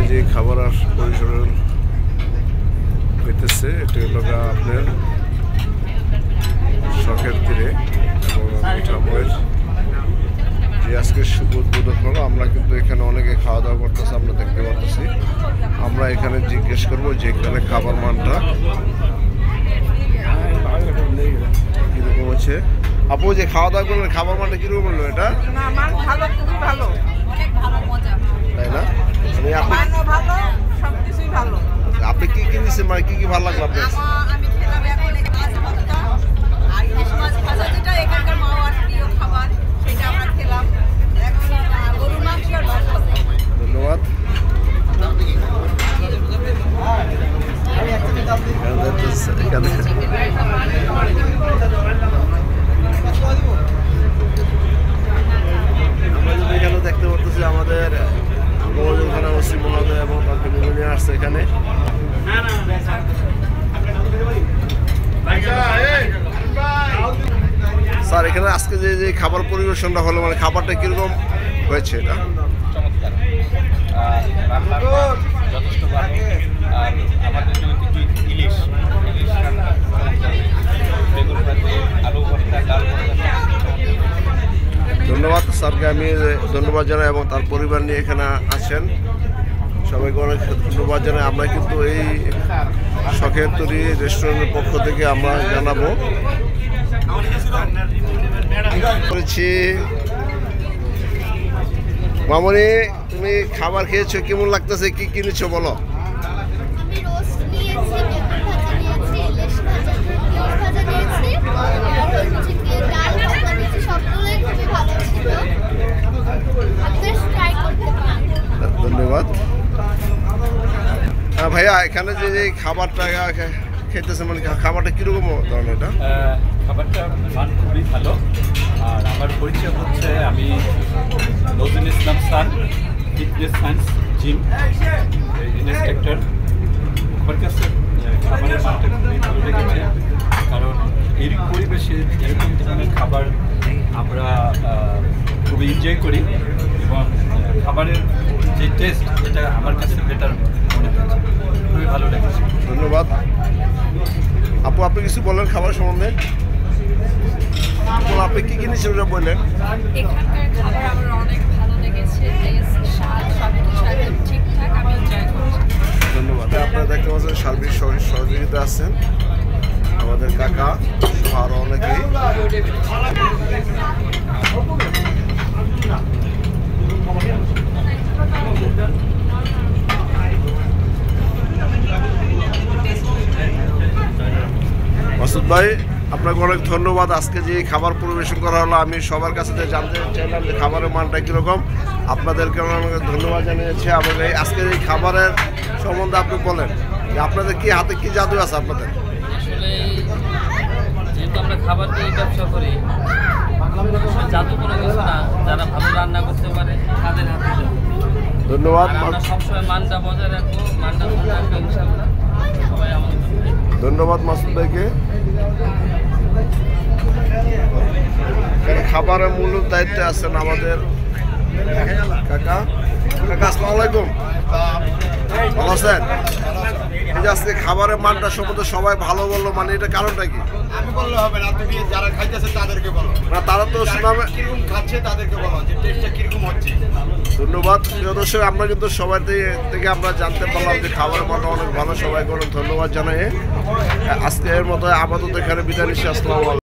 যে খাবার পরিশোধন হইতেছে এটি হলো আপনার শখের তীরে এবং মিঠাময়ের যে আজকে শুভ উদ্বোধন হলো। আমরা কিন্তু এখানে অনেকে খাওয়া দাওয়া করতেছে, আমরা দেখতে পাচ্ছি। আমরা এখানে জিজ্ঞেস করবো যে এখানে খাবার মানটা কিরকম হচ্ছে। আপু যে খাওয়া দাওয়া করলেন খাবার মানটা কিরকম বললো? এটা তাই না? আপনি কি কিনেছেন, মানে কি কি ভালো লাগলো আপনার? ধন্যবাদ। এখানে দেখতে পাচ্ছি আমাদের থানা ওসি মহোদয় এবং তার ফ্যামিলি নিয়ে আসছে এখানে। স্যার এখানে আজকে যে যে খাবার পরিবেশনটা হলো, মানে খাবারটা কিরকম হয়েছে? এটা চমৎকার, যথেষ্ট ভালো। আর আমাদের যে ইলিশ বেগুন ভাজি, আলু ভর্তা, ডাল ভর্তা। ধন্যবাদ স্যারকে আমি ধন্যবাদ জানাই এবং তার পরিবার নিয়ে এখানে আছেন, সবাইকে অনেক ধন্যবাদ জানাই। আমরা কিন্তু এই শখের তৈরি রেস্টুরেন্টের পক্ষ থেকে আমরা জানাবো করেছি। মামনি, তুমি খাবার খেয়েছো, কেমন লাগতেছে? কি কিনেছো বলো? ধন্যবাদ। হ্যাঁ ভাইয়া, এখানে যে যে খাবারটা খেতেছে, মানে খাবারটা কিরকম ধরনের? এটা খাবারটা মান খুবই ভালো। আর আমার পরিচয় হচ্ছে, আমি Nazrul Islam sir, fitness science gym instructor. আমার কাছে খাবারের মানটা খুবই ভালো লেগেছে, কারণ এই পরিবেশে এরকম ধরনের খাবার আমরা খুবই এনজয় করি এবং খাবারের যে টেস্ট এটা আমার কাছে বেটার মনে হয়েছে, খুবই ভালো লেগেছে। ধন্যবাদ। আপু, আপনি কিছু বলেন খাবার সম্বন্ধে? আপনি কি কিনেছেন ওটা বললেন? এখানকার খাবার আমার অনেক ভালো লেগেছে, টেস্ট, স্বাদ সবকিছু একদম ঠিকঠাক, আমি এনজয় করছি। ধন্যবাদ। আপনারা দেখতে পাচ্ছেন সার্বিক সহযোগিতা আছেন আমাদের কাকা সহ আরো অনেকেই। মাসুদ ভাই, আপনাকে অনেক ধন্যবাদ। আজকে যে খাবার পরিবেশন করা হলো, আমি সবার কাছে জানতে চাইলাম যে খাবারের মানটা কীরকম। আপনাদেরকে আমাকে ধন্যবাদ জানিয়েছি। এবং এই আজকের এই খাবারের সম্বন্ধে আপনি বলেন যে আপনাদের কি হাতে কি জাদু আছে আপনাদের? আসলে যেহেতু আমরা খাবার দিয়ে ব্যবসা করি, জাদু কোনো কিছু না, যারা ভালো রান্না করতে পারে তাদের হাতে জাদু। ধন্যবাদ। আমরা সবসময় মানটা বজায় রাখবো, মানটা বজায় রাখবো ইনশাআল্লাহ। সবাই আমাদের ধন্যবাদ মাসুদ ভাইকে। খাবারের মূল দায়িত্বে আছেন আমাদের কাকা। কাকা, আসসালামু আলাইকুম, ভালো আছেন? এই যে আজকে খাবারের মানটা সম্বন্ধে সবাই ভালো বললো, মানে এটা কারণটা কি? আমি বললে হবে না, তুমি যারা খাইতেছে তাদেরকে বলো না, তারা তো সুনামে কিরকম খাচ্ছে তাদেরকে বলো যে টেস্টটা কিরকম হচ্ছে। ধন্যবাদ। দর্শক, আমরা কিন্তু সবাই থেকে আমরা জানতে পারলাম যে খাবারের মানটা অনেক ভালো। সবাইকে অনেক ধন্যবাদ জানাই। আজকের মতো আপাতত এখানে বিদায় নিচ্ছি। আসসালামু আলাইকুম।